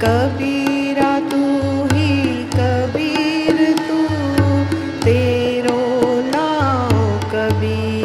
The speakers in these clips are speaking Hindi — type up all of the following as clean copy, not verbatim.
कबीरा तू ही कबीर तू, तेरो नाम कबीर।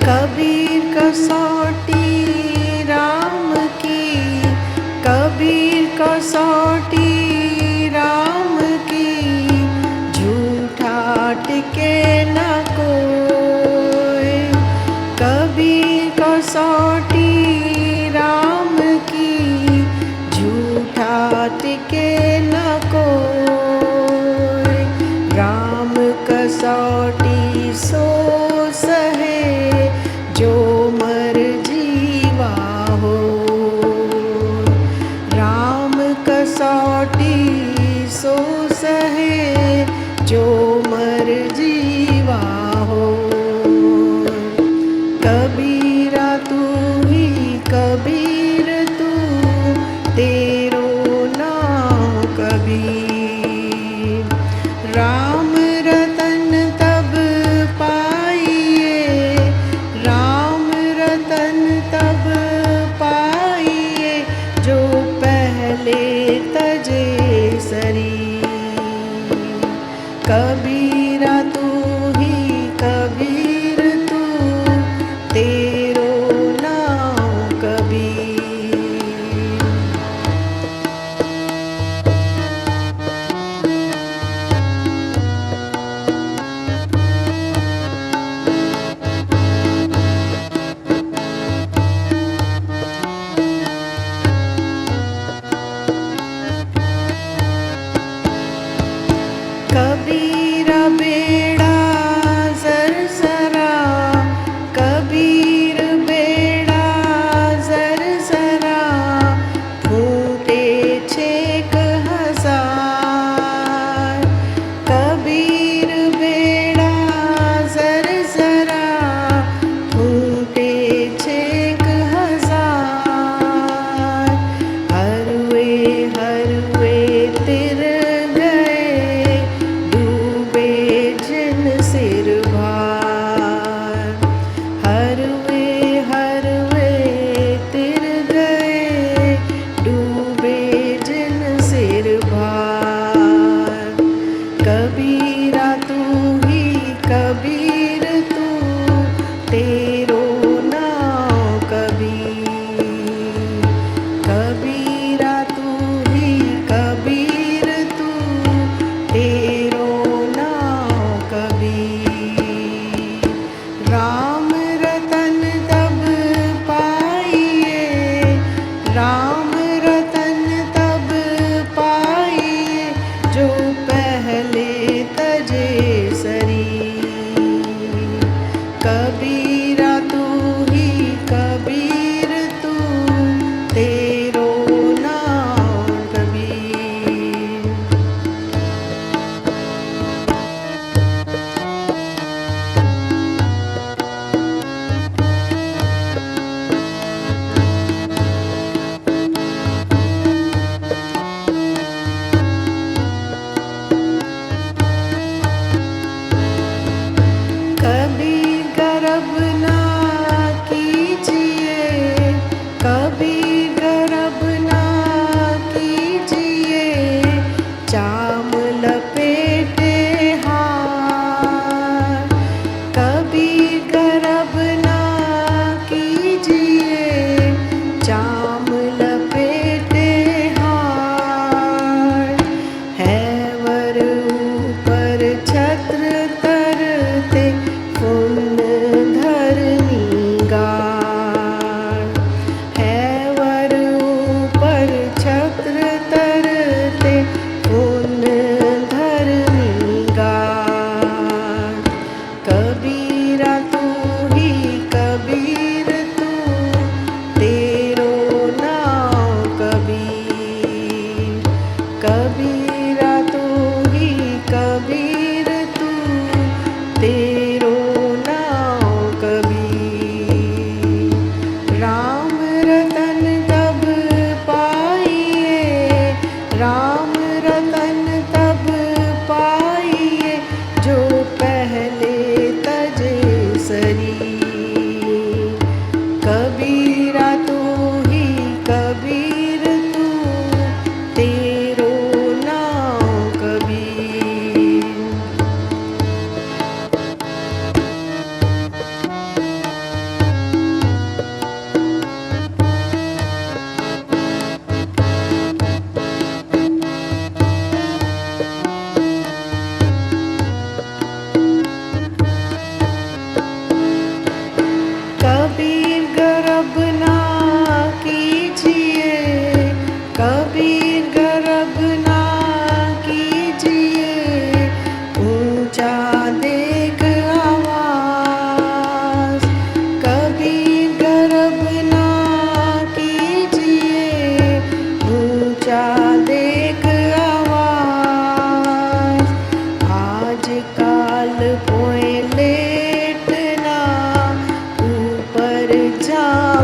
कबीर कसौटी राम की, कबीर कसौटी राम की, झूठा टिके न कोई। कबीर कसौटी राम की, झूठा टिके न कोई। राम कसौटी सो सहे, जो मर जीवा हो। राम कसौटी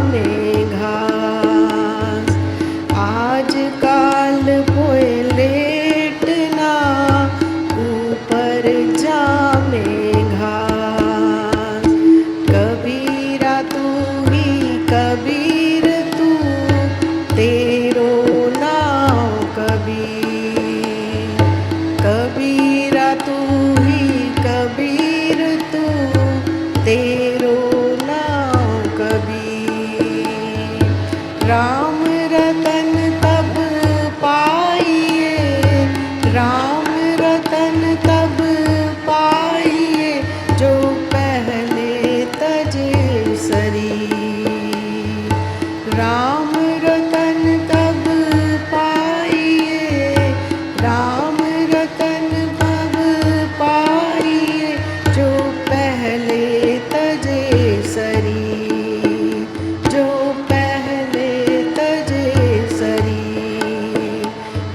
में घास। आजकल पोए लेटना ऊपर जामे घास। कबीरा तू ही कबीर तू, तेरो नाम कबीर। कबीरा तू ही कबीर तू, तेरो नाम कबीर। राम रतन तब पाइए, राम रतन तब पाइए, जो पहले तजे शरीर। राम रतन तब पाइए, राम रतन तब पाइए, जो पहले तजे शरीर। जो पहले तजे शरीर,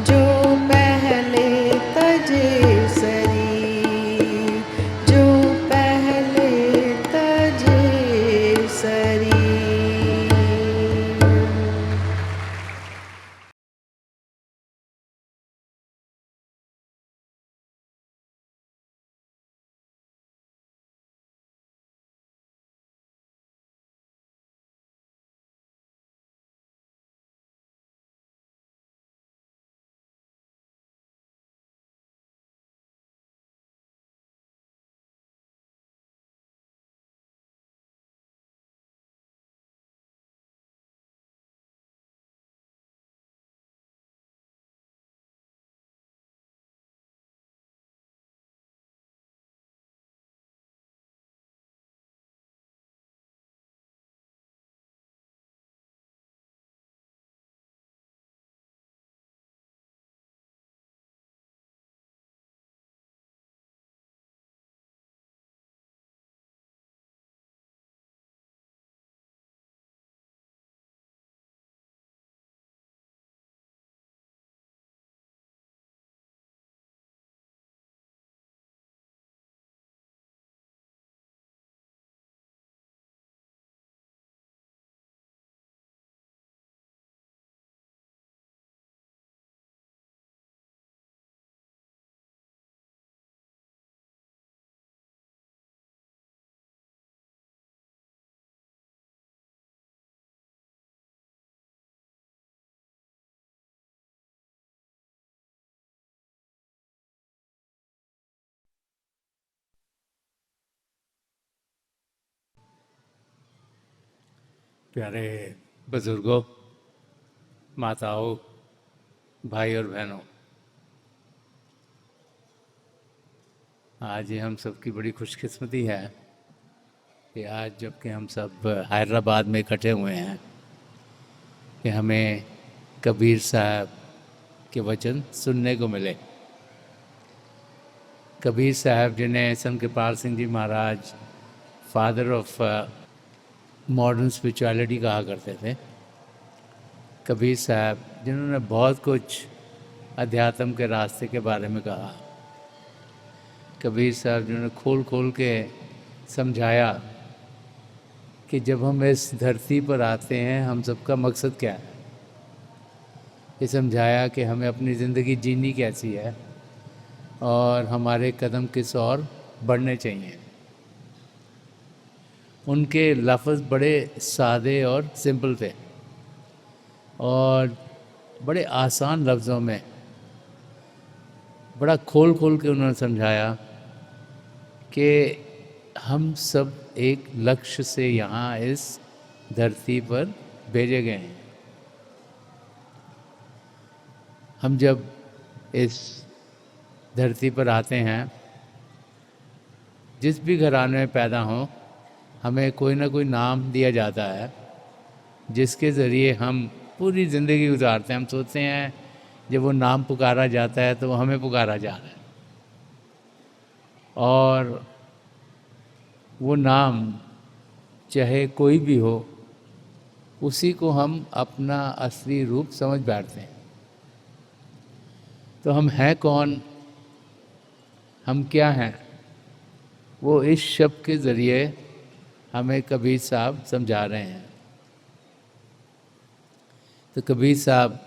जो पहले तजे शरीर, जो पहले तजे शरीर। प्यारे बुजुर्गों, माताओं, भाई और बहनों, आज ये हम सब की बड़ी खुशकिस्मती है कि आज जबकि हम सब हैदराबाद में इकट्ठे हुए हैं कि हमें कबीर साहब के वचन सुनने को मिले। कबीर साहब जिन्हें संत कृपाल सिंह जी महाराज फादर ऑफ मॉडर्न स्पिरिचुअलिटी कहा करते थे। कबीर साहब जिन्होंने बहुत कुछ अध्यात्म के रास्ते के बारे में कहा। कबीर साहब जिन्होंने खोल खोल के समझाया कि जब हम इस धरती पर आते हैं हम सबका मकसद क्या है। ये समझाया कि हमें अपनी ज़िंदगी जीनी कैसी है और हमारे कदम किस ओर बढ़ने चाहिए। उनके लफ्ज़ बड़े सादे और सिंपल थे और बड़े आसान लफ्ज़ों में बड़ा खोल खोल के उन्होंने समझाया कि हम सब एक लक्ष्य से यहाँ इस धरती पर भेजे गए हैं। हम जब इस धरती पर आते हैं, जिस भी घराने में पैदा हों, हमें कोई ना कोई नाम दिया जाता है जिसके ज़रिए हम पूरी ज़िंदगी गुजारते हैं। हम सोचते हैं जब वो नाम पुकारा जाता है तो वो हमें पुकारा जा रहा है, और वो नाम चाहे कोई भी हो, उसी को हम अपना असली रूप समझ बैठते हैं। तो हम हैं कौन, हम क्या हैं, वो इस शब्द के ज़रिए हमें कबीर साहब समझा रहे हैं। तो कबीर साहब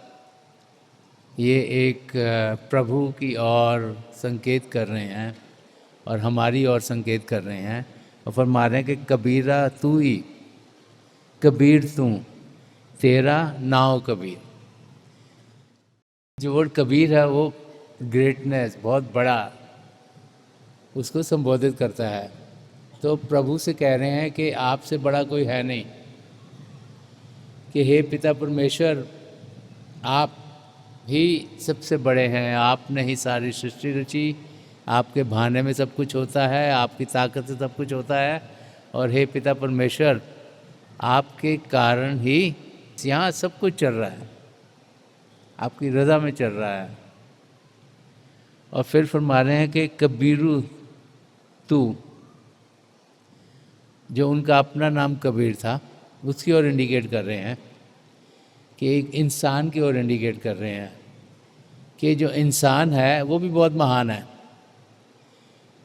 ये एक प्रभु की ओर संकेत कर रहे हैं और हमारी ओर संकेत कर रहे हैं और फरमा रहे हैं कि कबीरा तू ही, कबीर तू, तेरा नाव कबीर। जो वर्ड कबीर है वो ग्रेटनेस, बहुत बड़ा, उसको संबोधित करता है। तो प्रभु से कह रहे हैं कि आपसे बड़ा कोई है नहीं, कि हे पिता परमेश्वर आप ही सबसे बड़े हैं, आपने ही सारी सृष्टि रची, आपके भाने में सब कुछ होता है, आपकी ताकत से सब कुछ होता है, और हे पिता परमेश्वर आपके कारण ही यहाँ सब कुछ चल रहा है, आपकी रज़ा में चल रहा है। और फिर फरमा रहे हैं कि कबीरू तू, जो उनका अपना नाम कबीर था उसकी ओर इंडिकेट कर रहे हैं, कि एक इंसान की ओर इंडिकेट कर रहे हैं कि जो इंसान है वो भी बहुत महान है।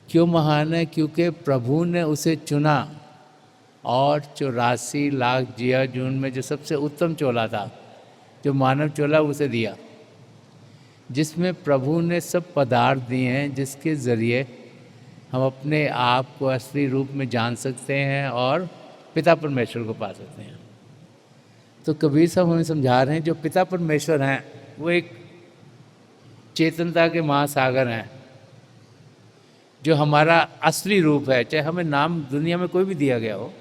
क्यों महान है? क्योंकि प्रभु ने उसे चुना और 84 लाख जिया जून में जो सबसे उत्तम चोला था, जो मानव चोला, उसे दिया, जिसमें प्रभु ने सब पदार्थ दिए हैं जिसके ज़रिए हम अपने आप को असली रूप में जान सकते हैं और पिता परमेश्वर को पा सकते हैं। तो कबीर साहब हमें समझा रहे हैं जो पिता परमेश्वर हैं वो एक चेतनता के महासागर हैं, जो हमारा असली रूप है। चाहे हमें नाम दुनिया में कोई भी दिया गया हो,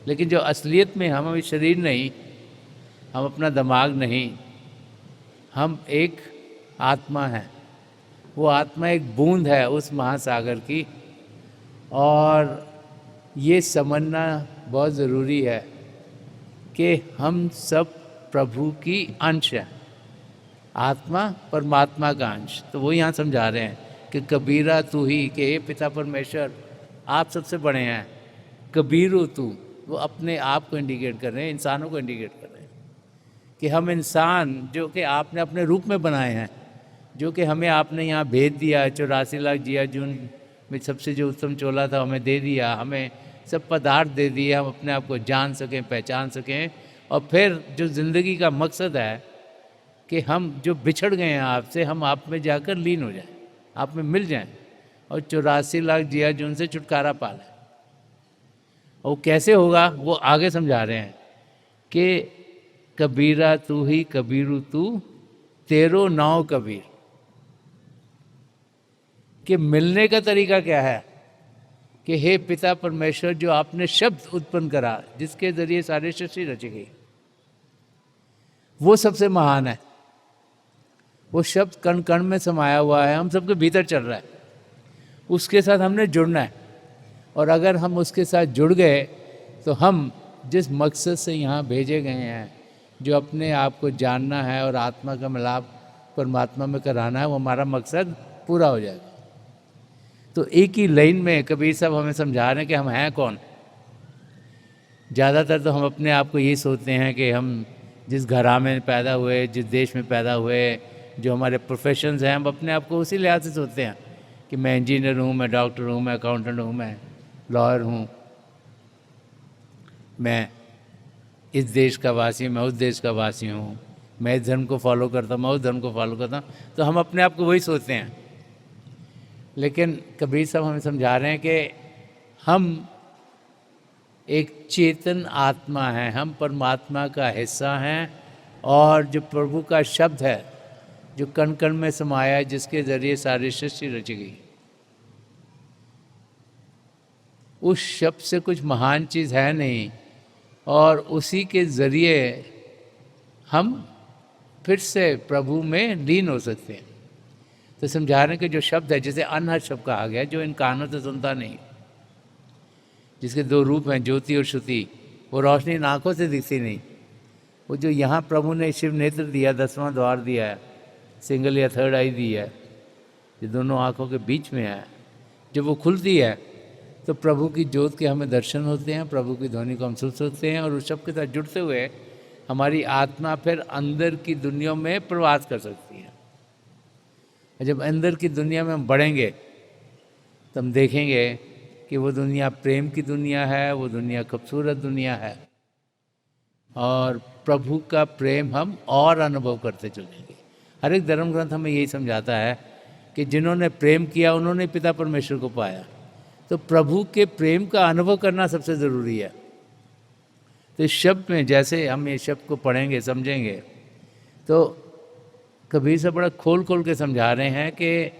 लेकिन जो असलियत में हम, शरीर नहीं, हम अपना दिमाग नहीं, हम एक आत्मा हैं। वो आत्मा एक बूंद है उस महासागर की, और ये समझना बहुत ज़रूरी है कि हम सब प्रभु की अंश हैं, आत्मा परमात्मा का अंश। तो वो यहाँ समझा रहे हैं कि कबीरा तू ही, कि हे पिता परमेश्वर आप सबसे बड़े हैं, कबीरो तू, वो अपने आप को इंडिकेट कर रहे हैं, इंसानों को इंडिकेट कर रहे हैं कि हम इंसान जो कि आपने अपने रूप में बनाए हैं, जो कि हमें आपने यहाँ भेज दिया, 84 लाख जिया जून में सबसे जो उत्तम चोला था हमें दे दिया, हमें सब पदार्थ दे दिए, हम अपने आप को जान सकें, पहचान सकें, और फिर जो ज़िंदगी का मकसद है कि हम जो बिछड़ गए हैं आपसे, हम आप में जाकर लीन हो जाएं, आप में मिल जाएं और 84 लाख जिया जून से छुटकारा पा लें। और वो कैसे होगा वो आगे समझा रहे हैं कि कबीरा तू ही, कबीरू तू, तेरो नाव कबीर। कि मिलने का तरीका क्या है? कि हे पिता परमेश्वर जो आपने शब्द उत्पन्न करा, जिसके ज़रिए सारी सृष्टि रची गई, वो सबसे महान है। वो शब्द कण कण में समाया हुआ है, हम सबके भीतर चल रहा है, उसके साथ हमने जुड़ना है। और अगर हम उसके साथ जुड़ गए तो हम जिस मकसद से यहाँ भेजे गए हैं, जो अपने आप को जानना है और आत्मा का मिलाप परमात्मा में कराना है, वो हमारा मकसद पूरा हो जाएगा। तो एक ही लाइन में कबीर साहब हमें समझा रहे हैं कि हम हैं कौन। ज़्यादातर तो हम अपने आप को यही सोचते हैं कि हम जिस घराने में पैदा हुए, जिस देश में पैदा हुए, जो हमारे प्रोफेशंस हैं, हम अपने आप को उसी लिहाज से सोचते हैं कि मैं इंजीनियर हूँ, मैं डॉक्टर हूँ, मैं अकाउंटेंट हूँ, मैं लॉयर हूँ, मैं इस देश का वासी हूँ, मैं उस देश का वासी हूँ, मैं इस धर्म को फॉलो करता हूँ, मैं उस धर्म को फॉलो करता हूँ। तो हम अपने आप को वही सोचते हैं। लेकिन कबीर साहब हमें समझा रहे हैं कि हम एक चेतन आत्मा हैं, हम परमात्मा का हिस्सा हैं, और जो प्रभु का शब्द है जो कण कण में समाया है, जिसके ज़रिए सारी सृष्टि रची गई, उस शब्द से कुछ महान चीज़ है नहीं, और उसी के ज़रिए हम फिर से प्रभु में लीन हो सकते हैं। तो समझा रहे हैं कि जो शब्द है, जिसे अनहद शब्द कहा गया, जो इन कानों से सुनता नहीं, जिसके दो रूप हैं, ज्योति और श्रुति, वो रोशनी इन आँखों से दिखती नहीं, वो जो यहाँ प्रभु ने शिव नेत्र दिया, 10वां द्वार दिया है, सिंगल या थर्ड आई दी है, जो दोनों आँखों के बीच में है, जब वो खुलती है तो प्रभु की ज्योत के हमें दर्शन होते हैं, प्रभु की ध्वनि को हम सुन सकते हैं, और उस शब्द के साथ जुड़ते हुए हमारी आत्मा फिर अंदर की दुनिया में प्रवास कर सकती है। जब अंदर की दुनिया में हम बढ़ेंगे तो हम देखेंगे कि वो दुनिया प्रेम की दुनिया है, वो दुनिया खूबसूरत दुनिया है, और प्रभु का प्रेम हम और अनुभव करते चलेंगे। हर एक धर्म ग्रंथ हमें यही समझाता है कि जिन्होंने प्रेम किया उन्होंने पिता परमेश्वर को पाया। तो प्रभु के प्रेम का अनुभव करना सबसे ज़रूरी है। तो इस शब्द में जैसे हम ये शब्द को पढ़ेंगे समझेंगे तो कबीर साहब बड़ा खोल खोल के समझा रहे हैं कि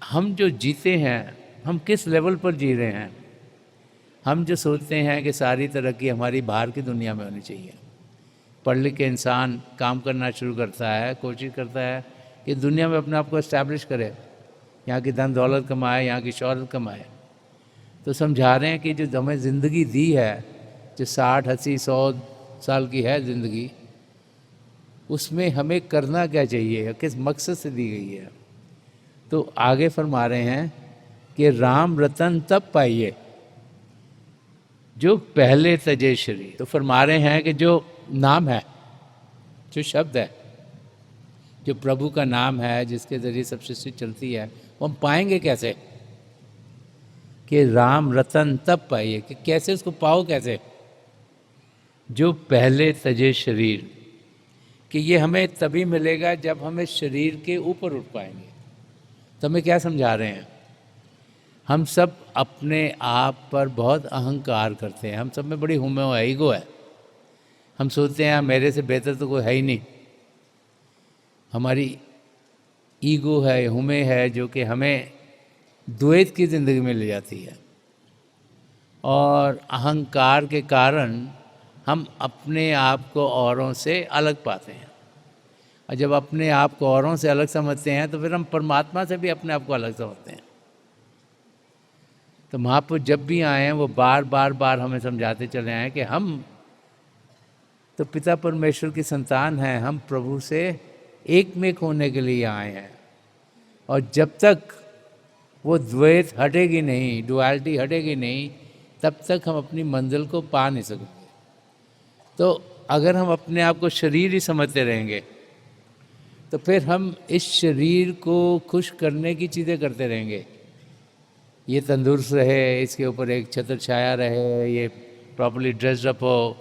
हम जो जीते हैं हम किस लेवल पर जी रहे हैं। हम जो सोचते हैं कि सारी तरक्की हमारी बाहर की दुनिया में होनी चाहिए। पढ़ लिख के इंसान काम करना शुरू करता है, कोशिश करता है कि दुनिया में अपने आप को इस्टेब्लिश करे, यहाँ की धन दौलत कमाए, यहाँ की शौहरत कमाए। तो समझा रहे हैं कि जो हमें ज़िंदगी दी है, जो 60, 80, 100 साल की है ज़िंदगी, उसमें हमें करना क्या चाहिए, किस मकसद से दी गई है। तो आगे फरमा रहे हैं कि राम रतन तब पाइए जो पहले तजे शरीर। तो फरमा रहे हैं कि जो नाम है, जो शब्द है, जो प्रभु का नाम है, जिसके ज़रिए सब सृष्टि चलती है, वो हम पाएंगे कैसे? कि राम रतन तब पाइए, कि कैसे उसको पाओ, कैसे? जो पहले तजे शरीर, कि ये हमें तभी मिलेगा जब हमें शरीर के ऊपर उठ पाएंगे। तो हमें क्या समझा रहे हैं? हम सब अपने आप पर बहुत अहंकार करते हैं। हम सब में बड़ी हुमे है, ईगो है। हम सोचते हैं मेरे से बेहतर तो कोई है ही नहीं। हमारी ईगो है, हुमे है, जो कि हमें द्वैत की ज़िंदगी में ले जाती है। और अहंकार के कारण हम अपने आप को औरों से अलग पाते हैं। और जब अपने आप को औरों से अलग समझते हैं तो फिर हम परमात्मा से भी अपने आप को अलग समझते हैं। तो महापुरुष जब भी आए हैं वो बार बार हमें समझाते चले आए कि हम तो पिता परमेश्वर की संतान हैं, हम प्रभु से एकमेक होने के लिए आए हैं। और जब तक वो द्वैत हटेगी नहीं, डुअलिटी हटेगी नहीं, तब तक हम अपनी मंजिल को पा नहीं सकते। तो अगर हम अपने आप को शरीर ही समझते रहेंगे तो फिर हम इस शरीर को खुश करने की चीज़ें करते रहेंगे। ये तंदुरुस्त रहे, इसके ऊपर एक छत्र छाया रहे, ये प्रॉपर्ली ड्रेस्ड अप हो।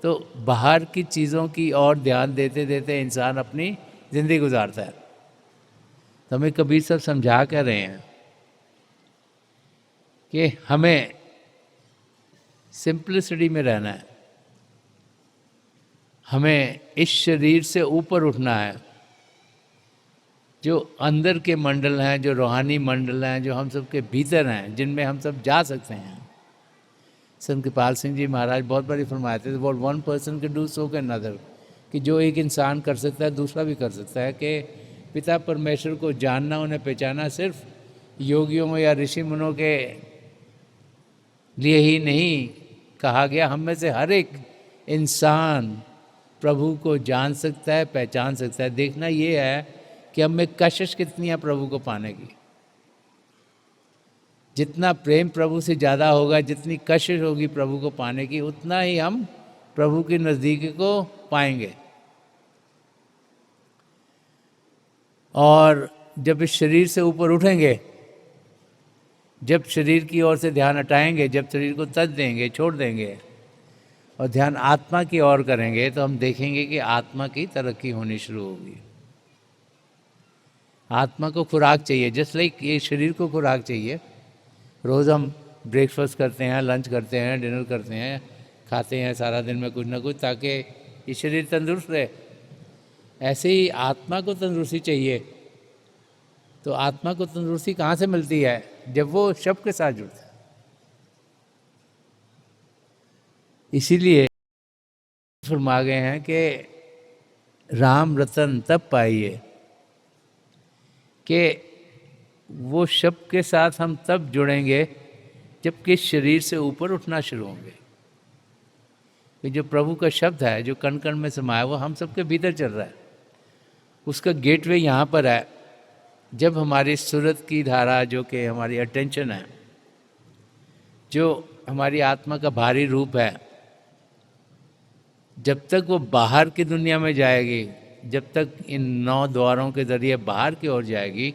तो बाहर की चीज़ों की ओर ध्यान देते देते इंसान अपनी ज़िंदगी गुजारता है। तो हमें कबीर साहब समझा कर रहे हैं कि हमें सिंप्लिसिटी में रहना है, हमें इस शरीर से ऊपर उठना है। जो अंदर के मंडल हैं, जो रूहानी मंडल हैं, जो हम सब के भीतर हैं, जिनमें हम सब जा सकते हैं। संत कृपाल सिंह जी महाराज बहुत बारी फरमाते थे, what one person can do so can another, कि जो एक इंसान कर सकता है दूसरा भी कर सकता है। कि पिता परमेश्वर को जानना, उन्हें पहचाना सिर्फ योगियों या ऋषि मुनों के लिए ही नहीं कहा गया, हम में से हर एक इंसान प्रभु को जान सकता है, पहचान सकता है। देखना ये है कि हम में कशिश कितनी है प्रभु को पाने की। जितना प्रेम प्रभु से ज़्यादा होगा, जितनी कशिश होगी प्रभु को पाने की, उतना ही हम प्रभु की नज़दीकी को पाएंगे। और जब इस शरीर से ऊपर उठेंगे, जब शरीर की ओर से ध्यान हटाएंगे, जब शरीर को तज देंगे, छोड़ देंगे और ध्यान आत्मा की ओर करेंगे, तो हम देखेंगे कि आत्मा की तरक्की होनी शुरू होगी। आत्मा को खुराक चाहिए, जस्ट लाइक ये शरीर को खुराक चाहिए। रोज़ हम ब्रेकफास्ट करते हैं, लंच करते हैं, डिनर करते हैं, खाते हैं सारा दिन में कुछ ना कुछ, ताकि ये शरीर तंदुरुस्त रहे। ऐसे ही आत्मा को तंदुरुस्ती चाहिए। तो आत्मा को तंदुरुस्ती कहाँ से मिलती है? जब वो शब्द के साथ जुड़ता है। इसीलिए फरमा गए हैं कि राम रतन तब पाइए, कि वो शब्द के साथ हम तब जुड़ेंगे जबकि शरीर से ऊपर उठना शुरू होंगे। कि जो प्रभु का शब्द है, जो कण कण में समाया, वो हम सबके भीतर चल रहा है। उसका गेटवे यहाँ पर है। जब हमारी सूरत की धारा, जो कि हमारी अटेंशन है, जो हमारी आत्मा का भारी रूप है, जब तक वो बाहर की दुनिया में जाएगी, जब तक इन 9 द्वारों के ज़रिए बाहर की ओर जाएगी,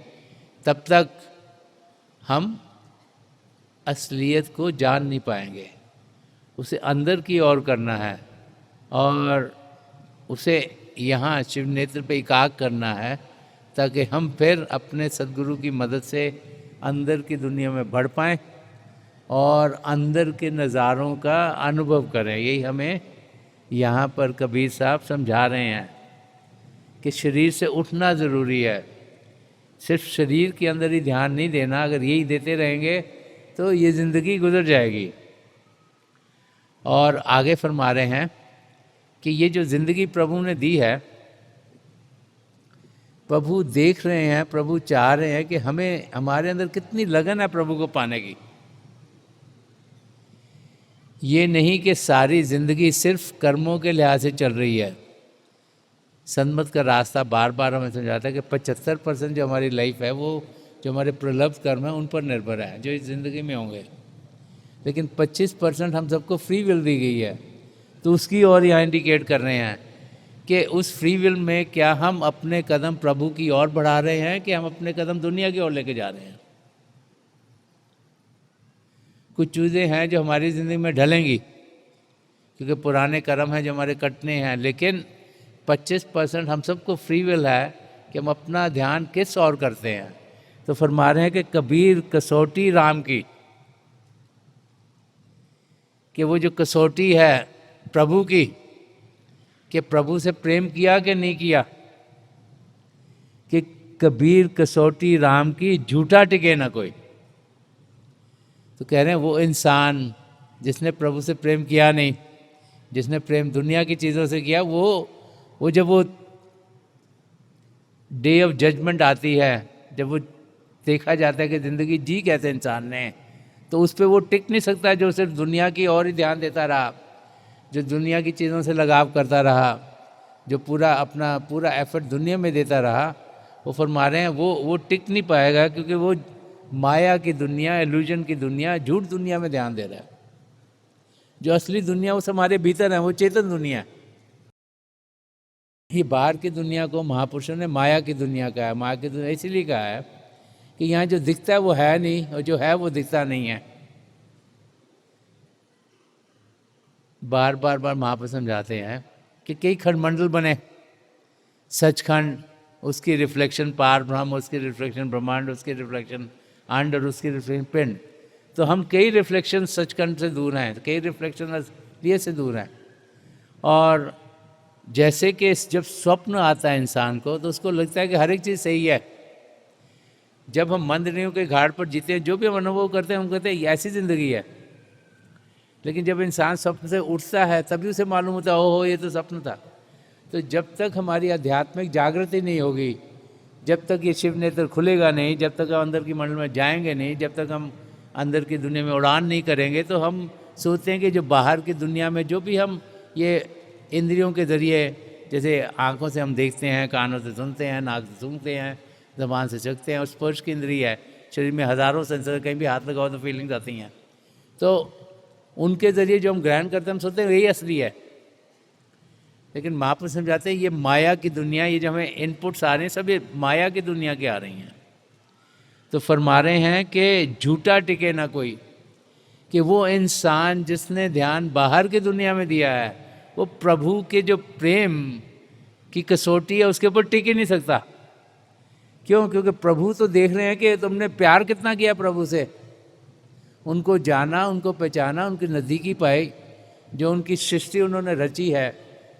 तब तक हम असलियत को जान नहीं पाएंगे। उसे अंदर की ओर करना है। और उसे यहाँ शिव नेत्र पे एकाग्र करना है, ताकि हम फिर अपने सद्गुरु की मदद से अंदर की दुनिया में बढ़ पाएँ और अंदर के नज़ारों का अनुभव करें। यही हमें यहाँ पर कबीर साहब समझा रहे हैं कि शरीर से उठना ज़रूरी है। सिर्फ शरीर के अंदर ही ध्यान नहीं देना, अगर यही देते रहेंगे तो ये ज़िंदगी गुजर जाएगी। और आगे फरमा रहे हैं कि ये जो ज़िंदगी प्रभु ने दी है, प्रभु देख रहे हैं, प्रभु चाह रहे हैं कि हमें, हमारे अंदर कितनी लगन है प्रभु को पाने की। ये नहीं कि सारी ज़िंदगी सिर्फ कर्मों के लिहाज से चल रही है। सन्मत का रास्ता बार बार हमें समझाता है कि 75% जो हमारी लाइफ है वो जो हमारे प्रलब्ध कर्म है उन पर निर्भर है, जो इस ज़िंदगी में होंगे। लेकिन 25% हम सबको फ्री विल दी गई है, तो उसकी ओर यहाँ इंडिकेट कर रहे हैं कि उस फ्री विल में क्या हम अपने कदम प्रभु की ओर बढ़ा रहे हैं कि हम अपने कदम दुनिया की ओर लेके जा रहे हैं। कुछ चीज़ें हैं जो हमारी ज़िंदगी में ढलेंगी क्योंकि पुराने कर्म हैं जो हमारे कटने हैं, लेकिन 25% हम सबको फ्री विल है कि हम अपना ध्यान किस ओर करते हैं। तो फरमा रहे हैं कि कबीर कसौटी राम की, कि वो जो कसौटी है प्रभु की, कि प्रभु से प्रेम किया कि नहीं किया, कि कबीर कसौटी राम की झूठा टिके ना कोई। तो कह रहे हैं वो इंसान जिसने प्रभु से प्रेम किया नहीं, जिसने प्रेम दुनिया की चीज़ों से किया, वो जब वो डे ऑफ जजमेंट आती है, जब वो देखा जाता है कि ज़िंदगी जी कैसे इंसान ने, तो उस पर वो टिक नहीं सकता जो सिर्फ दुनिया की ओर ही ध्यान देता रहा, जो दुनिया की चीज़ों से लगाव करता रहा, जो अपना पूरा एफर्ट दुनिया में देता रहा। वो फरमा रहे हैं वो टिक नहीं पाएगा, क्योंकि वो माया की दुनिया, इल्यूजन की दुनिया, झूठ दुनिया में ध्यान दे रहा है। जो असली दुनिया उस हमारे भीतर है, वो चेतन दुनिया है। ये बाहर की दुनिया को महापुरुषों ने माया की दुनिया कहा है। माया की दुनिया इसीलिए कहा है कि यहाँ जो दिखता है वो है नहीं, और जो है वो दिखता नहीं है। बार बार महापुरुष समझाते हैं कि कई खंडमंडल बने, सचखंड, उसकी रिफ्लेक्शन पार ब्रह्म, उसकी रिफ्लेक्शन ब्रह्मांड, उसकी रिफ्लेक्शन अंड, और उसकी रिफ्लेक्शन पिंड। तो हम कई रिफ्लेक्शन सचखंड से दूर हैं, कई रिफ्लेक्शन असलियत से दूर हैं। और जैसे कि जब स्वप्न आता है इंसान को, तो उसको लगता है कि हर एक चीज़ सही है। जब हम मंदिरों के घाट पर जीते हैं, जो भी हम अनुभव करते हैं, हम कहते हैं ये ऐसी ज़िंदगी है। लेकिन जब इंसान स्वप्न से उठता है, तभी उसे मालूम होता है ओहो ये तो स्वप्न था। तो जब तक हमारी आध्यात्मिक जागृति नहीं होगी, जब तक ये शिव नेत्र खुलेगा नहीं, जब तक हम अंदर की मंडल में जाएंगे नहीं, जब तक हम अंदर की दुनिया में उड़ान नहीं करेंगे, तो हम सोचते हैं कि जो बाहर की दुनिया में जो भी हम ये इंद्रियों के ज़रिए, जैसे आँखों से हम देखते हैं, कानों से सुनते हैं, नाक से सूंघते हैं, ज़बान से चखते हैं, और स्पर्श की इंद्रिय है, शरीर में हज़ारों सेंसर, कहीं भी हाथ लगाओ तो फीलिंग्स आती हैं। तो उनके ज़रिए जो हम ग्रहण करते हैं, हम सोचते हैं यही असली है। लेकिन महापुरुष समझाते हैं ये माया की दुनिया, ये जो हमें इनपुट्स आ रहे हैं, सब ये माया की दुनिया के आ रही हैं। तो फरमा रहे हैं कि झूठा टिके ना कोई, कि वो इंसान जिसने ध्यान बाहर की दुनिया में दिया है, वो प्रभु के जो प्रेम की कसौटी है उसके ऊपर टिक ही नहीं सकता। क्यों? क्योंकि प्रभु तो देख रहे हैं कि तुमने प्यार कितना किया प्रभु से, उनको जाना, उनको पहचाना, उनकी नज़दीकी पाई, जो उनकी सृष्टि उन्होंने रची है।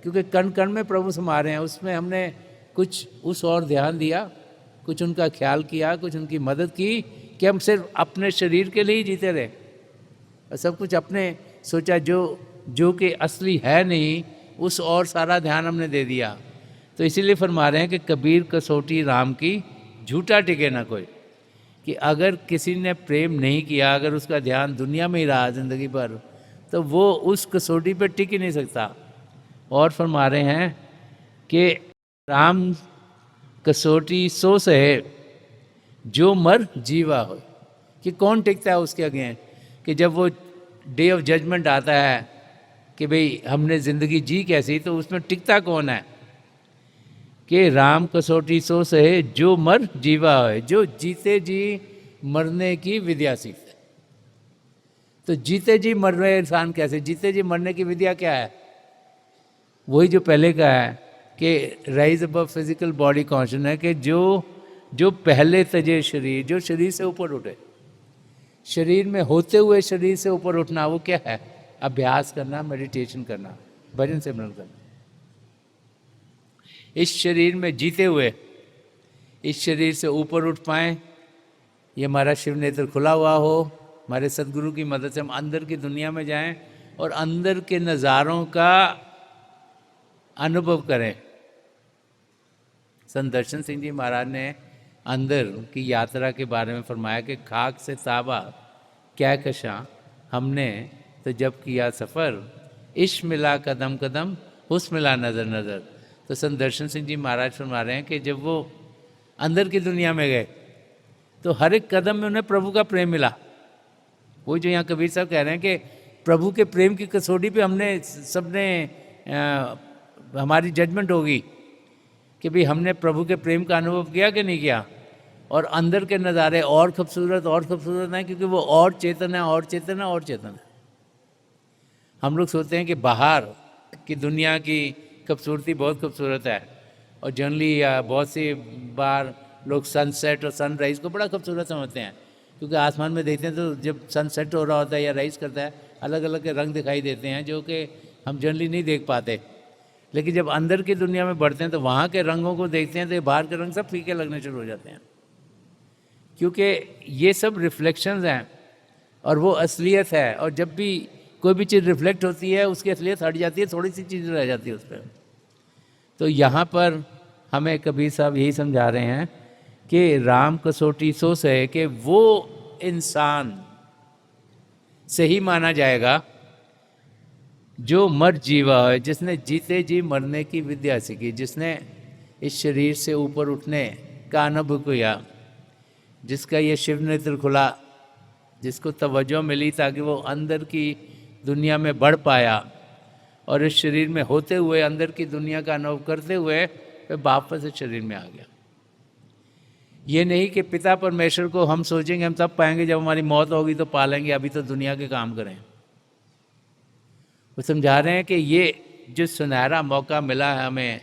क्योंकि कण कण में प्रभु समा रहे हैं, उसमें हमने कुछ उस और ध्यान दिया, कुछ उनका ख्याल किया, कुछ उनकी मदद की, कि हम सिर्फ अपने शरीर के लिए ही जीते रहे और सब कुछ अपने सोचा जो कि असली है नहीं, उस और सारा ध्यान हमने दे दिया। तो इसीलिए फरमा रहे हैं कि कबीर कसौटी राम की, झूठा टिके ना कोई, कि अगर किसी ने प्रेम नहीं किया, अगर उसका ध्यान दुनिया में ही रहा ज़िंदगी भर, तो वो उस कसौटी पर टिक ही नहीं सकता। और फरमा रहे हैं कि राम कसौटी सो सहे जो मर जीवा हो, कि कौन टिकता है उसके आगे, कि जब वो डे ऑफ जजमेंट आता है कि भाई हमने ज़िंदगी जी कैसी, तो उसमें टिकता कौन है, कि राम कसौटी सो सहे जो मर जीवा हो, जो जीते जी मरने की विद्या सीखते। तो जीते जी मर रहे इंसान कैसे, जीते जी मरने की विद्या क्या है? वही जो पहले का है कि rise above physical body conscious है कि जो पहले तजे शरीर, जो शरीर से ऊपर उठे, शरीर में होते हुए शरीर से ऊपर उठना, वो क्या है? अभ्यास करना, मेडिटेशन करना, भजन सिमरन करना। इस शरीर में जीते हुए इस शरीर से ऊपर उठ पाएँ, ये हमारा शिव नेत्र खुला हुआ हो, हमारे सदगुरु की मदद से हम अंदर की दुनिया में जाएं और अंदर के नज़ारों का अनुभव करें। संत दर्शन सिंह जी महाराज ने अंदर की यात्रा के बारे में फरमाया कि खाक से ताबा क्या कशा हमने तो जब किया सफ़र, इश्क मिला कदम कदम हुस्न मिला नज़र नज़र। तो संत दर्शन सिंह जी महाराज फरमा रहे हैं कि जब वो अंदर की दुनिया में गए तो हर एक कदम में उन्हें प्रभु का प्रेम मिला। वो जो यहाँ कबीर साहब कह रहे हैं कि प्रभु के प्रेम की कसौटी पे हमने सबने हमारी जजमेंट होगी कि भाई हमने प्रभु के प्रेम का अनुभव किया कि नहीं किया। और अंदर के नज़ारे और खूबसूरत हैं, क्योंकि वो और चेतन है, और चेतन है, और चेतन है। हम लोग सोचते हैं कि बाहर की दुनिया की खूबसूरती बहुत खूबसूरत है, और जनरली बहुत सी बार लोग सनसेट और सनराइज़ को बड़ा खूबसूरत समझते हैं, क्योंकि आसमान में देखते हैं तो जब सनसेट हो रहा होता है या राइज़ करता है, अलग अलग के रंग दिखाई देते हैं जो कि हम जनरली नहीं देख पाते। लेकिन जब अंदर की दुनिया में बढ़ते हैं तो वहाँ के रंगों को देखते हैं तो ये बाहर के रंग सब फीके लगने शुरू हो जाते हैं, क्योंकि ये सब रिफ्लेक्शंस हैं और वो असलियत है। और जब भी कोई भी चीज़ रिफ्लेक्ट होती है उसकी असलियत हट जाती है, थोड़ी सी चीज़ रह जाती है उस पर। तो यहाँ पर हमें कबीर साहब यही समझा रहे हैं कि राम कसौटी सो है कि वो इंसान सही माना जाएगा जो मर जीवा है, जिसने जीते जी मरने की विद्या सीखी, जिसने इस शरीर से ऊपर उठने का अनुभव किया, जिसका ये शिव नेत्र खुला, जिसको तवज्जो मिली ताकि वो अंदर की दुनिया में बढ़ पाया और इस शरीर में होते हुए अंदर की दुनिया का अनुभव करते हुए फिर वापस इस शरीर में आ गया। ये नहीं कि पिता परमेश्वर को हम सोचेंगे हम तब पाएंगे जब हमारी मौत होगी तो पालेंगे, अभी तो दुनिया के काम करें। वो समझा रहे हैं कि ये जो सुनहरा मौका मिला है हमें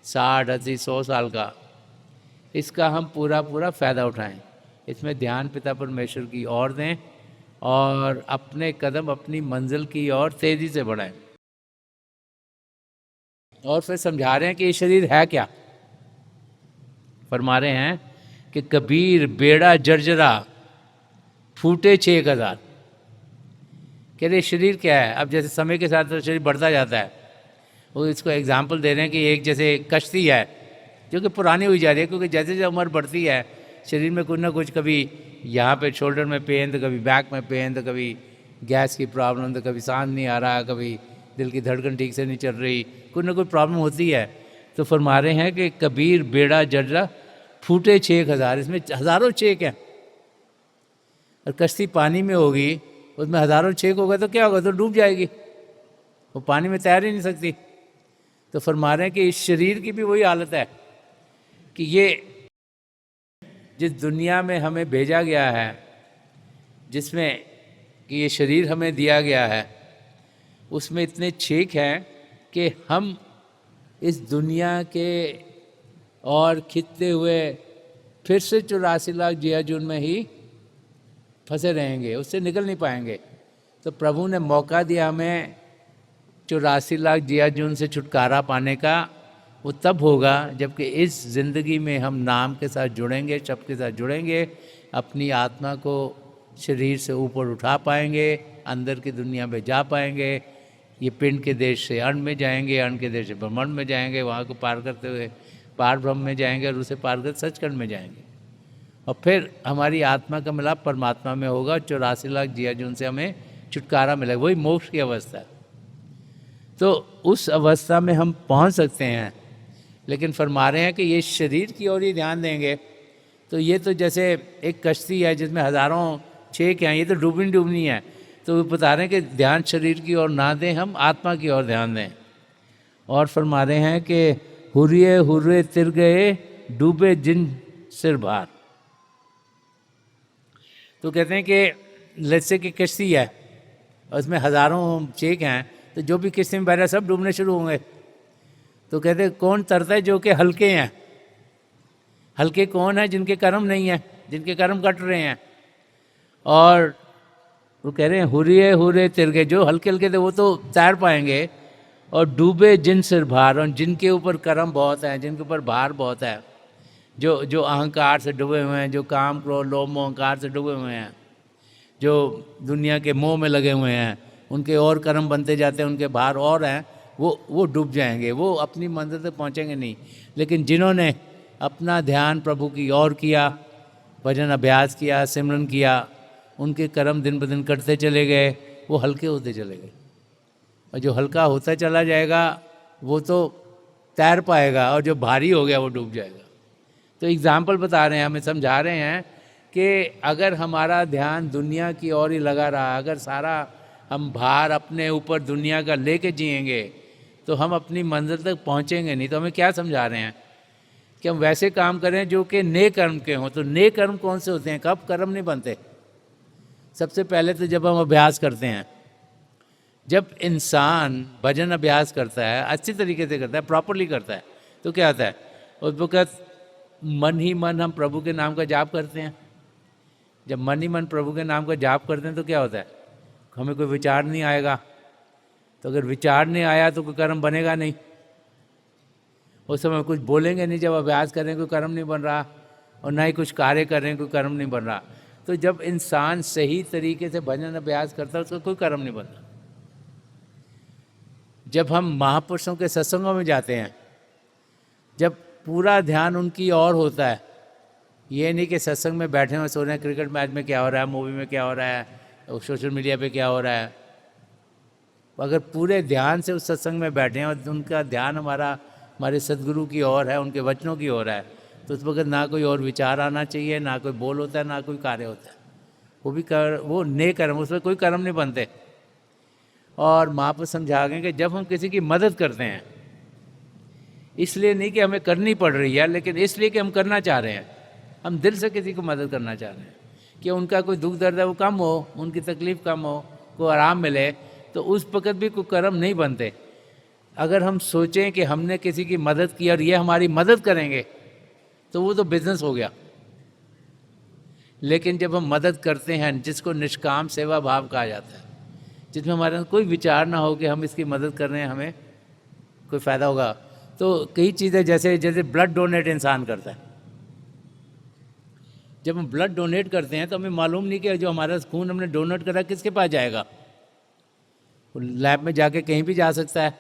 60, 80, 100 साल का, इसका हम पूरा फ़ायदा उठाएं। इसमें ध्यान पिता परमेश्वर की ओर दें और अपने कदम अपनी मंजिल की ओर तेज़ी से बढ़ाएं। और फिर समझा रहे हैं कि ये शरीर है क्या। फरमा रहे हैं कि कबीर बेड़ा जर्जरा फूटे 6,000। कह रहे शरीर क्या है। अब जैसे समय के साथ तो शरीर बढ़ता जाता है, वो इसको एग्जाम्पल दे रहे हैं कि एक जैसे कश्ती है जो कि पुरानी हुई जा रही है, क्योंकि जैसे जैसे उम्र बढ़ती है शरीर में कुछ ना कुछ, कभी यहाँ पे शोल्डर में पेन, तो कभी बैक में पेन, तो कभी गैस की प्रॉब्लम, तो कभी सांस नहीं आ रहा, कभी दिल की धड़कन ठीक से नहीं चल रही, कुछ ना कुछ प्रॉब्लम होती है। तो फरमा रहे हैं कि कबीर बेड़ा जर्जरा फूटे 6,000, इसमें हज़ारों छेक हैं। और कश्ती पानी में होगी, उसमें हज़ारों छेक होगा तो क्या होगा, तो डूब जाएगी, वो पानी में तैर ही नहीं सकती। तो फरमा रहे हैं कि इस शरीर की भी वही हालत है कि ये जिस दुनिया में हमें भेजा गया है, जिसमें कि ये शरीर हमें दिया गया है, उसमें इतने छेक हैं कि हम इस दुनिया के और खिंचते हुए फिर से 84 लाख जियाजून में ही फंसे रहेंगे, उससे निकल नहीं पाएंगे। तो प्रभु ने मौका दिया हमें 84 लाख जियाजून से छुटकारा पाने का। वो तब होगा जबकि इस ज़िंदगी में हम नाम के साथ जुड़ेंगे, शब्द के साथ जुड़ेंगे, अपनी आत्मा को शरीर से ऊपर उठा पाएंगे, अंदर की दुनिया में जा पाएंगे। ये पिंड के देश से अण्ड में जाएंगे, अण्ड के देश से ब्रह्मांड में जाएंगे, वहाँ को पार करते हुए पार ब्रह्म में जाएंगे और उसे पार कर सचखंड में जाएंगे। और फिर हमारी आत्मा का मिलाप परमात्मा में होगा। 84 लाख जियाजून से हमें छुटकारा मिलेगा, वही मोक्ष की अवस्था है। तो उस अवस्था में हम पहुंच सकते हैं। लेकिन फरमा रहे हैं कि ये शरीर की ओर ही ध्यान देंगे तो ये तो जैसे एक कश्ती है जिसमें हज़ारों छेक हैं, ये तो डूबनी है। तो वो बता रहे हैं कि ध्यान शरीर की ओर ना दें, हम आत्मा की ओर ध्यान दें। और फरमा रहे हैं कि हुर्रे तिर गए डूबे जिन सिर भार। तो कहते हैं कि लस्से की कश्ती है और उसमें हज़ारों चेक हैं, तो जो भी किस्ती में बैठा सब डूबने शुरू होंगे। तो कहते हैं कौन तरता है, जो कि हल्के हैं। हल्के कौन है? जिनके कर्म नहीं है, जिनके कर्म कट रहे हैं। और वो कह रहे हैं हुर्रे हुर्रे तिरगे, जो हल्के हल्के थे वो तो तैर पाएंगे। और डूबे जिन सिर भार, और जिनके ऊपर कर्म बहुत है, जिनके ऊपर भार बहुत है, जो अहंकार से डूबे हुए हैं, जो काम क्रोध लोभ मोह अहंकार से डूबे हुए हैं, जो दुनिया के मोह में लगे हुए हैं, उनके और कर्म बनते जाते हैं, उनके भार और हैं, वो डूब जाएंगे, वो अपनी मंजिल तक पहुंचेंगे नहीं। लेकिन जिन्होंने अपना ध्यान प्रभु की ओर किया, भजन अभ्यास किया, सिमरन किया, उनके कर्म दिन ब दिन कटते चले गए, वो हल्के होते चले गए। और जो हल्का होता चला जाएगा वो तो तैर पाएगा, और जो भारी हो गया वो डूब जाएगा। तो एग्जाम्पल बता रहे हैं, हमें समझा रहे हैं कि अगर हमारा ध्यान दुनिया की ओर ही लगा रहा, अगर सारा हम भार अपने ऊपर दुनिया का लेके जिएंगे, तो हम अपनी मंजिल तक पहुंचेंगे नहीं। तो हमें क्या समझा रहे हैं कि हम वैसे काम करें जो कि नेक कर्म के हों। तो नेक कर्म कौन से होते हैं? कब कर्म नहीं बनते? सबसे पहले तो जब हम अभ्यास करते हैं, जब इंसान भजन अभ्यास करता है, अच्छी तरीके से करता है, प्रॉपरली करता है, तो क्या होता है? उस वक्त मन ही मन हम प्रभु के नाम का जाप करते हैं। जब मन ही मन प्रभु के नाम का जाप करते हैं तो क्या होता है? हमें कोई विचार नहीं आएगा। तो अगर विचार नहीं आया तो कोई कर्म बनेगा नहीं। उस समय कुछ बोलेंगे नहीं, जब अभ्यास करें कोई कर्म नहीं बन रहा, और ना ही कुछ कार्य करें कोई कर्म नहीं बन रहा। तो जब इंसान सही तरीके से भजन अभ्यास करता है, उसका कोई कर्म नहीं बनता। जब हम महापुरुषों के सत्संगों में जाते हैं, जब पूरा ध्यान उनकी ओर होता है, ये नहीं कि सत्संग में बैठे हुए सो रहे हैं, क्रिकेट मैच में क्या हो रहा है, मूवी में क्या हो रहा है, सोशल मीडिया पे क्या हो रहा है। अगर पूरे ध्यान से उस सत्संग में बैठे हैं और उनका ध्यान हमारे सदगुरु की ओर है, उनके वचनों की ओर है, तो उस वक्त ना कोई और विचार आना चाहिए, ना कोई बोल होता है, ना कोई कार्य होता है। वो नेक कर्म, उसमें कोई कर्म नहीं बनते। और महापुरुष समझा गए कि जब हम किसी की मदद करते हैं, इसलिए नहीं कि हमें करनी पड़ रही है, लेकिन इसलिए कि हम करना चाह रहे हैं, हम दिल से किसी को मदद करना चाह रहे हैं कि उनका कोई दुख दर्द है वो कम हो, उनकी तकलीफ़ कम हो, को आराम मिले, तो उस वक़्त भी कोई कर्म नहीं बनते। अगर हम सोचें कि हमने किसी की मदद की और ये हमारी मदद करेंगे, तो वो तो बिजनेस हो गया। लेकिन जब हम मदद करते हैं, जिसको निष्काम सेवा भाव कहा जाता है, जिसमें हमारे अंदर कोई विचार ना हो कि हम इसकी मदद कर रहे हैं, हमें कोई फ़ायदा होगा, तो कई चीज़ें जैसे ब्लड डोनेट इंसान करता है। जब हम ब्लड डोनेट करते हैं तो हमें मालूम नहीं कि जो हमारा खून हमने डोनेट करा किसके पास जाएगा। लैब में जाके कहीं भी जा सकता है।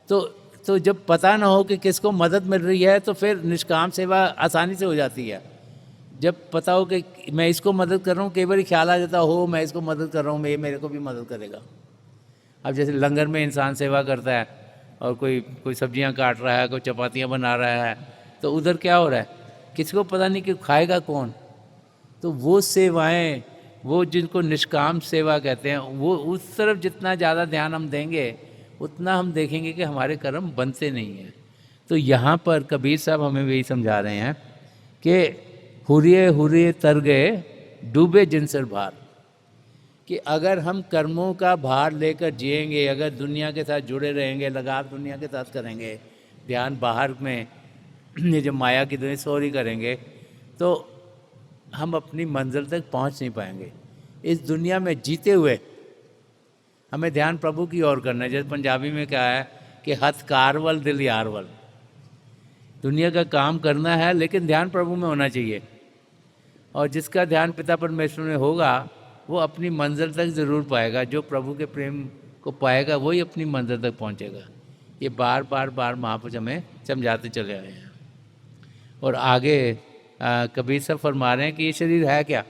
तो जब पता ना हो कि किसको मदद मिल रही है, तो फिर निष्काम सेवा आसानी से हो जाती है। जब पता हो कि मैं इसको मदद कर रहा हूँ, कई बार ख्याल आ जाता हो मैं इसको मदद कर रहा हूँ, ये मेरे को भी मदद करेगा। अब जैसे लंगर में इंसान सेवा करता है और कोई सब्जियां काट रहा है, कोई चपातियां बना रहा है, तो उधर क्या हो रहा है, किसी को पता नहीं कि खाएगा कौन। तो वो सेवाएं, वो जिनको निष्काम सेवा कहते हैं, वो उस तरफ जितना ज़्यादा ध्यान हम देंगे, उतना हम देखेंगे कि हमारे कर्म बनते नहीं हैं। तो यहाँ पर कबीर साहब हमें यही समझा रहे हैं कि हुर्रे हुर्रे तर गए डूबे जिन सिर भार, कि अगर हम कर्मों का भार लेकर जिएंगे, अगर दुनिया के साथ जुड़े रहेंगे, लगाव दुनिया के साथ करेंगे, ध्यान बाहर में ये जो माया की दुनिया सॉरी करेंगे, तो हम अपनी मंजिल तक पहुंच नहीं पाएंगे। इस दुनिया में जीते हुए हमें ध्यान प्रभु की ओर करना है। जैसे पंजाबी में क्या है कि हथ कारवल दिल यारवल, दुनिया का काम करना है लेकिन ध्यान प्रभु में होना चाहिए। और जिसका ध्यान पिता परमेश्वर में होगा वो अपनी मंजिल तक ज़रूर पाएगा। जो प्रभु के प्रेम को पाएगा वही अपनी मंजिल तक पहुंचेगा। ये बार बार महापुरुष हमें समझाते चले आए हैं। और आगे कबीर साहब फरमा रहे हैं कि ये शरीर है क्या।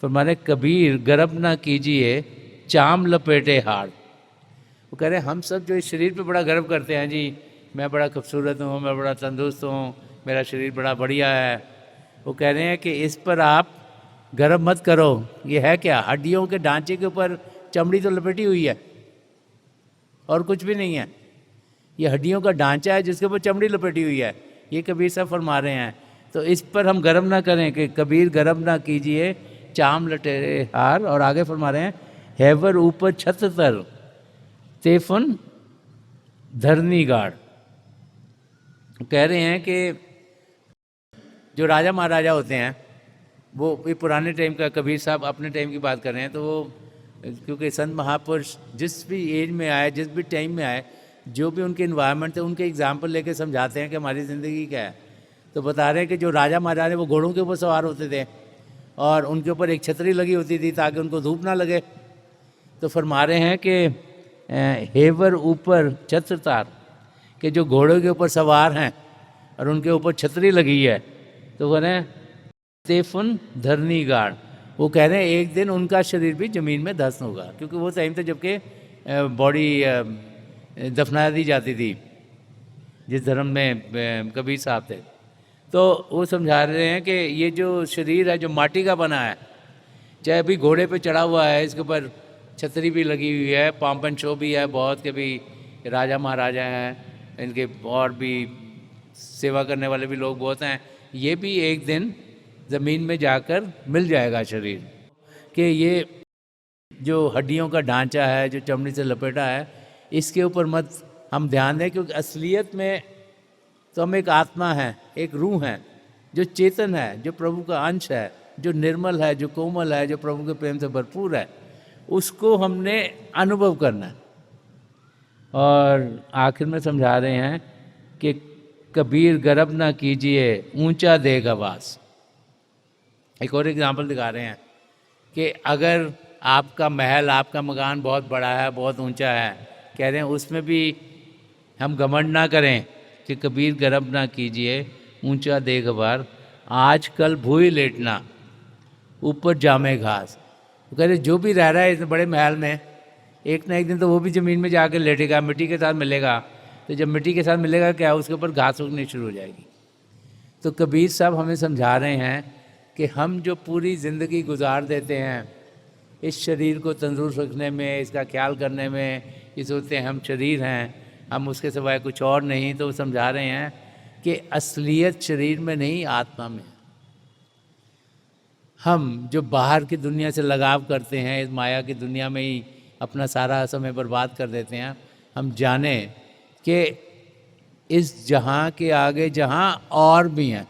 फरमा रहे कबीर गर्व ना कीजिए चाम लपेटे हाड़। वो कह रहे हैं हम सब जो इस शरीर पे बड़ा गर्व करते हैं, जी मैं बड़ा खूबसूरत हूँ, मैं बड़ा तंदुरुस्त हूँ, मेरा शरीर बड़ा बढ़िया है, वो कह रहे हैं कि इस पर आप गर्व मत करो। ये है क्या, हड्डियों के ढांचे के ऊपर चमड़ी तो लपेटी हुई है और कुछ भी नहीं है। ये हड्डियों का ढांचा है जिसके ऊपर चमड़ी लपेटी हुई है। ये कबीर साहब फरमा रहे हैं। तो इस पर हम गर्व ना करें कि कबीर गर्व ना कीजिए चाम लटेरे हार। और आगे फरमा रहे हैं हैवर ऊपर छत तर तेफन धरनी गाड़। कह रहे हैं कि जो राजा महाराजा होते हैं वो ये पुराने टाइम का, कबीर साहब अपने टाइम की बात कर रहे हैं, तो वो क्योंकि संत महापुरुष जिस भी एज में आए, जिस भी टाइम में आए, जो भी उनके इन्वायरमेंट थे उनके एग्जाम्पल लेके समझाते हैं कि हमारी ज़िंदगी क्या है। तो बता रहे हैं कि जो राजा महाराजा वो घोड़ों के ऊपर सवार होते थे और उनके ऊपर एक छतरी लगी होती थी ताकि उनको धूप ना लगे। तो फरमा रहे हैं कि हेवर ऊपर छत्र तार, कि जो घोड़ों के ऊपर सवार हैं और उनके ऊपर छतरी लगी है, तो कह रहे हैं स्टेफन धरनी गाड़, वो कह रहे हैं एक दिन उनका शरीर भी ज़मीन में धंस होगा, क्योंकि वो टाइम था जबकि बॉडी दफना दी जाती थी जिस धर्म में कबीर साहब थे। तो वो समझा रहे हैं कि ये जो शरीर है जो माटी का बना है, चाहे अभी घोड़े पे चढ़ा हुआ है, इसके ऊपर छतरी भी लगी हुई है, पॉम्प एंड शो भी है बहुत, के भी राजा महाराजा हैं, इनके और भी सेवा करने वाले भी लोग बहुत हैं, ये भी एक दिन ज़मीन में जाकर मिल जाएगा शरीर। कि ये जो हड्डियों का ढांचा है, जो चमड़ी से लपेटा है, इसके ऊपर मत हम ध्यान दें, क्योंकि असलियत में तो हम एक आत्मा है, एक रूह है जो चेतन है, जो प्रभु का अंश है, जो निर्मल है, जो कोमल है, जो प्रभु के प्रेम से भरपूर है, उसको हमने अनुभव करना है। और आखिर में समझा रहे हैं कि कबीर गर्व ना कीजिए, ऊंचा देगा वास। एक और एग्जाम्पल दिखा रहे हैं कि अगर आपका महल, आपका मकान बहुत बड़ा है, बहुत ऊंचा है, कह रहे हैं उसमें भी हम घमंड ना करें कि कबीर गर्व ना कीजिए, ऊंचा देगवार, आज कल भूई लेटना, ऊपर जामे घास। तो कह रहे जो भी रह रहा है इस बड़े महल में, एक ना एक दिन तो वो भी ज़मीन में जाकर लेटेगा, मिट्टी के साथ मिलेगा। तो जब मिट्टी के साथ मिलेगा क्या, उसके ऊपर घास उगनी शुरू हो जाएगी। तो कबीर साहब हमें समझा रहे हैं कि हम जो पूरी ज़िंदगी गुजार देते हैं इस शरीर को तंदुरुस्त रखने में, इसका ख्याल करने में, ये सोचते हैं हम शरीर हैं, हम उसके सिवाय कुछ और नहीं। तो वो समझा रहे हैं कि असलियत शरीर में नहीं, आत्मा में। हम जो बाहर की दुनिया से लगाव करते हैं, इस माया की दुनिया में ही अपना सारा समय बर्बाद कर देते हैं, हम जाने कि इस जहाँ के आगे जहाँ और भी हैं,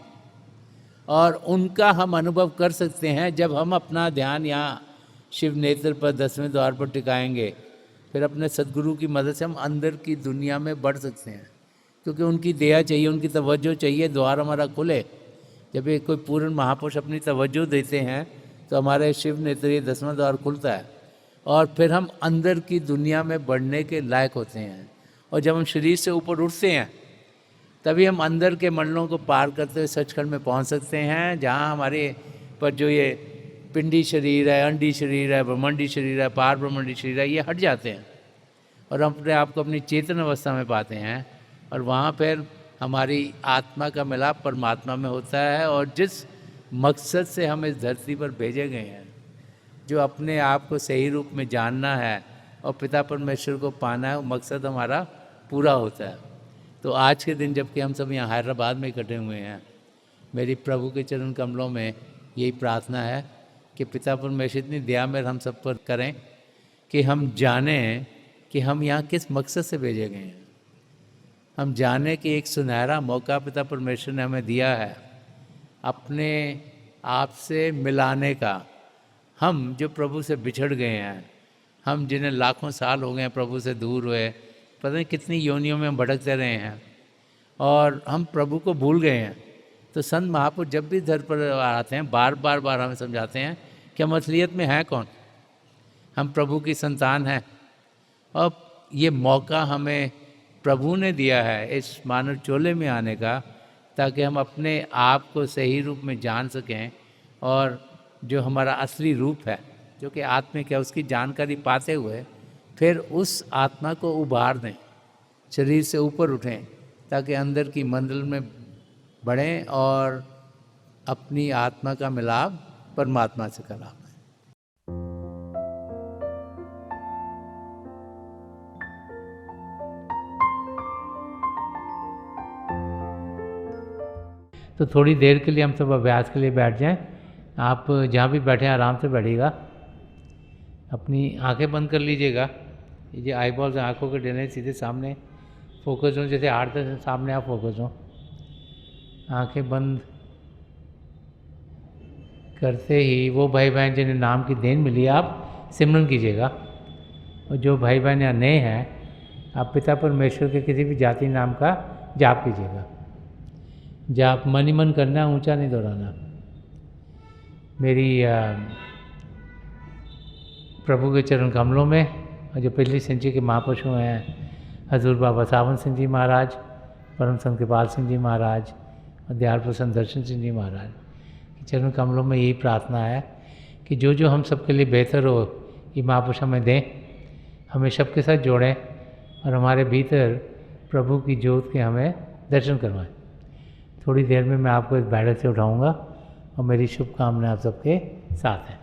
और उनका हम अनुभव कर सकते हैं जब हम अपना ध्यान यहाँ शिव नेत्र पर 10वें द्वार पर टिकाएंगे। फिर अपने सद्गुरु की मदद से हम अंदर की दुनिया में बढ़ सकते हैं, क्योंकि उनकी दया चाहिए, उनकी तवज्जो चाहिए, द्वार हमारा खुले। जब एक कोई पूर्ण महापुरुष अपनी तवज्जो देते हैं तो हमारे शिव नेत्र ये 10वां द्वार खुलता है और फिर हम अंदर की दुनिया में बढ़ने के लायक होते हैं। और जब हम शरीर से ऊपर उठते हैं तभी हम अंदर के मंडलों को पार करते हुए सचखंड में पहुंच सकते हैं, जहां हमारे पर जो ये पिंडी शरीर है, अंडी शरीर है, ब्रह्मंडी शरीर है, पार ब्रह्मंडी शरीर है, ये हट जाते हैं और हम अपने आप को अपनी चेतन अवस्था में पाते हैं। और वहाँ पर हमारी आत्मा का मिलाप परमात्मा में होता है। और जिस मकसद से हम इस धरती पर भेजे गए हैं, जो अपने आप को सही रूप में जानना है और पिता परमेश्वर को पाना है, वो मकसद हमारा पूरा होता है। तो आज के दिन जबकि हम सब यहाँ हैदराबाद में इकट्ठे हुए हैं, मेरी प्रभु के चरण कमलों में यही प्रार्थना है कि पिता परमेश्वर इतनी दया में हम सब पर करें कि हम जानें कि हम यहाँ किस मकसद से भेजे गए हैं। हम जाने कि एक सुनहरा मौका पिता परमेश्वर ने हमें दिया है अपने आप से मिलाने का। हम जो प्रभु से बिछड़ गए हैं, हम जिन्हें लाखों साल हो गए हैं प्रभु से दूर हुए, पता नहीं कितनी योनियों में हम भटकते रहे हैं और हम प्रभु को भूल गए हैं। तो संत महापुरुष जब भी धर पर आते हैं बार बार हमें समझाते हैं कि हम असलियत में हैं कौन, हम प्रभु की संतान हैं। और ये मौका हमें प्रभु ने दिया है इस मानव चोले में आने का, ताकि हम अपने आप को सही रूप में जान सकें और जो हमारा असली रूप है, जो कि आत्मिक है, उसकी जानकारी पाते हुए फिर उस आत्मा को उभार दें, शरीर से ऊपर उठें, ताकि अंदर की मंजिल में बढ़ें और अपनी आत्मा का मिलाप परमात्मा से करा पाएं। तो थोड़ी देर के लिए हम सब अभ्यास के लिए बैठ जाएं। आप जहाँ भी बैठे आराम से बैठिएगा, अपनी आंखें बंद कर लीजिएगा। ये जो आई बॉल्स आँखों के डले सीधे सामने फोकस हो, जैसे 8 10 सामने आप फोकस हो। आंखें बंद करते ही वो भाई बहन जिन्हें नाम की देन मिली आप सिमरन कीजिएगा। और जो भाई बहन यहाँ नए हैं आप पिता परमेश्वर के किसी भी जाति नाम का जाप कीजिएगा। जाप मन ही मन करना, ऊंचा नहीं दोहराना। मेरी प्रभु के चरण कमलों में और जो पिछली संचि के महापुरुष हैं हजूर बाबा सावन सिंह जी महाराज, परम संत कृपाल सिंह जी महाराज और दयाल प्रसन्न दर्शन सिंह जी महाराज के चरण कमलों में यही प्रार्थना है कि जो जो हम सबके लिए बेहतर हो ये महापुरुष हमें दें, हमें सबके साथ जोड़ें और हमारे भीतर प्रभु की ज्योत के हमें दर्शन करवाएं। थोड़ी देर में मैं आपको इस बैठक से उठाऊंगा और मेरी शुभकामनाएं आप सबके साथ हैं।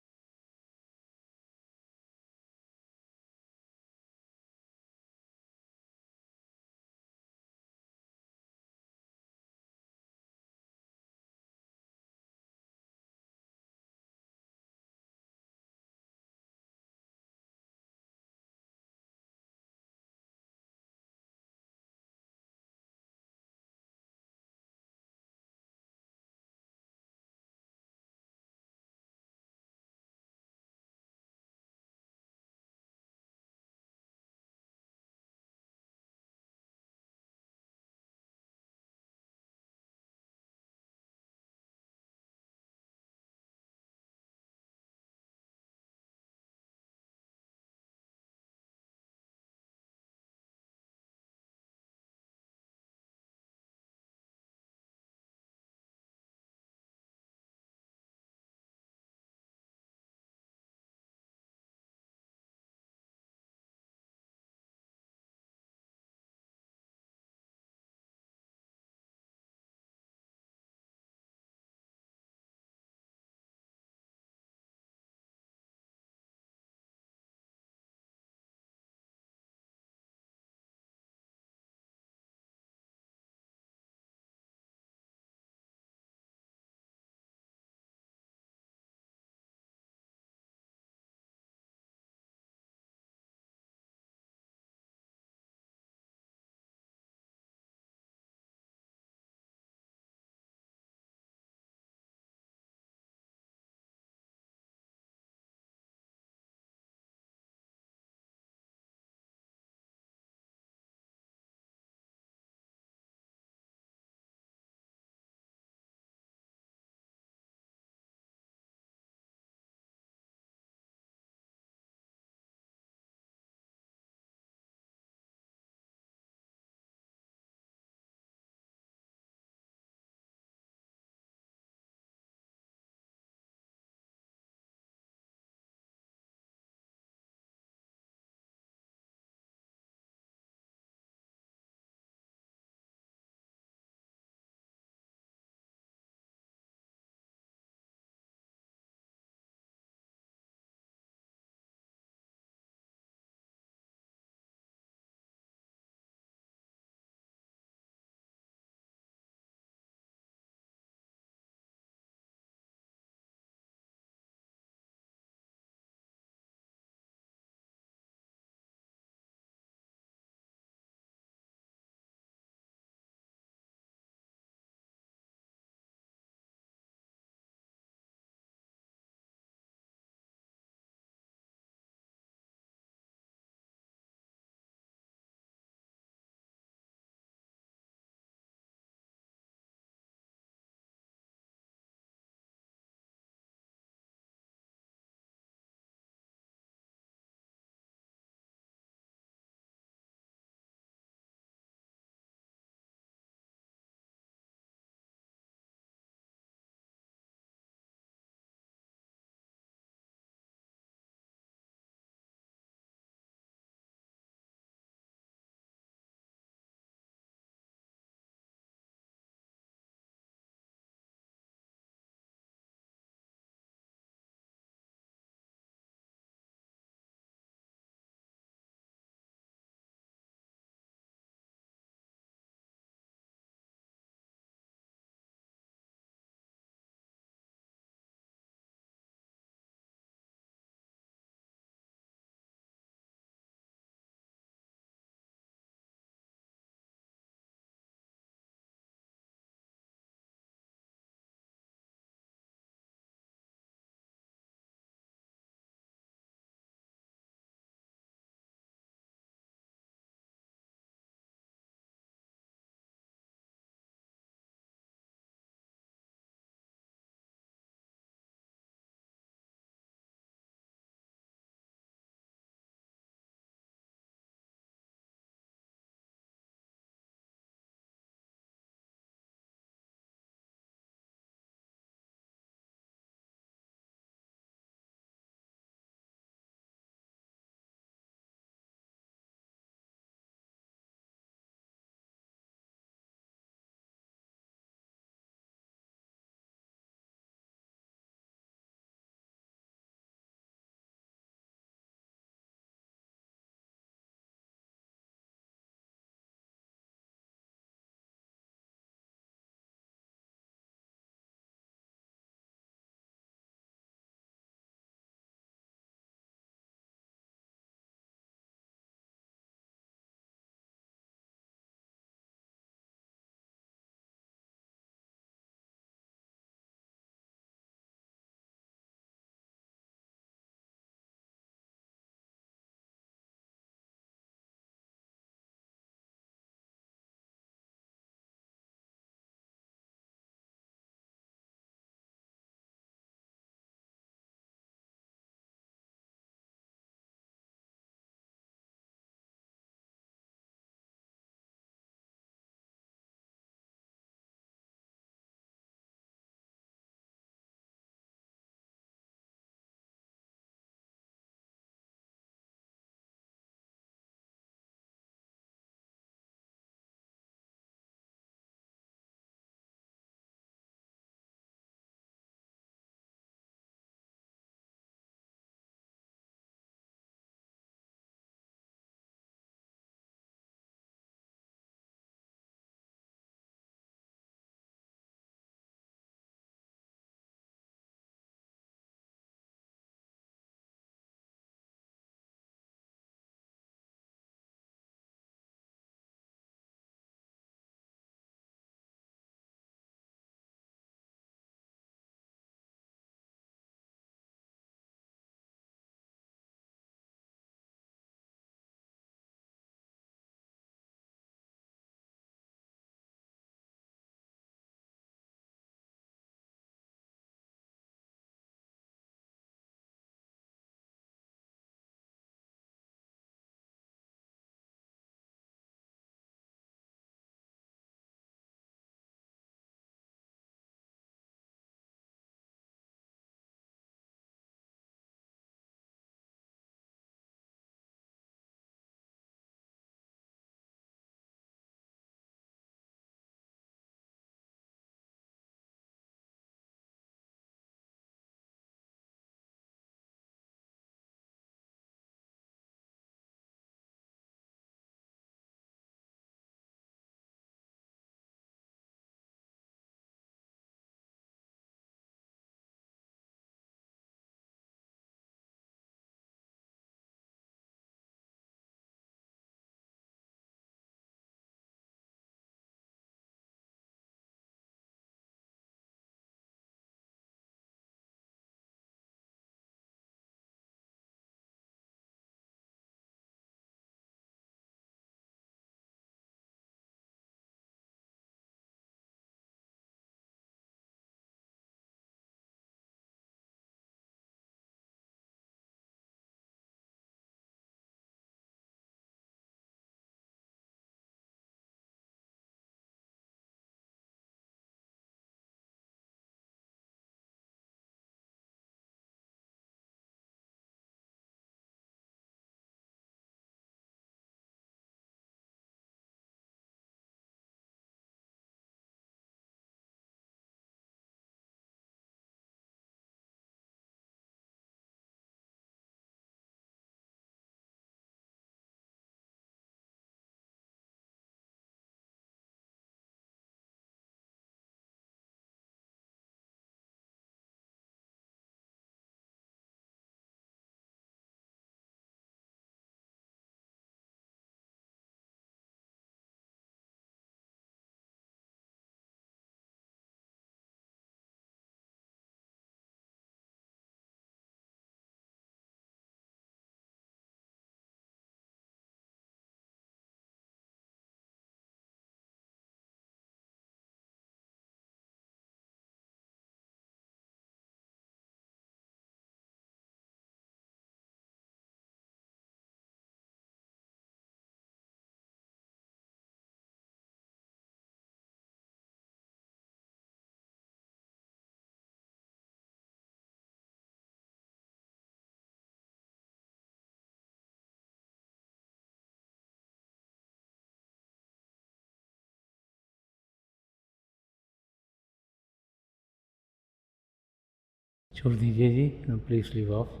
छोड़ दीजिए जी, प्लीज़ लीव ऑफ।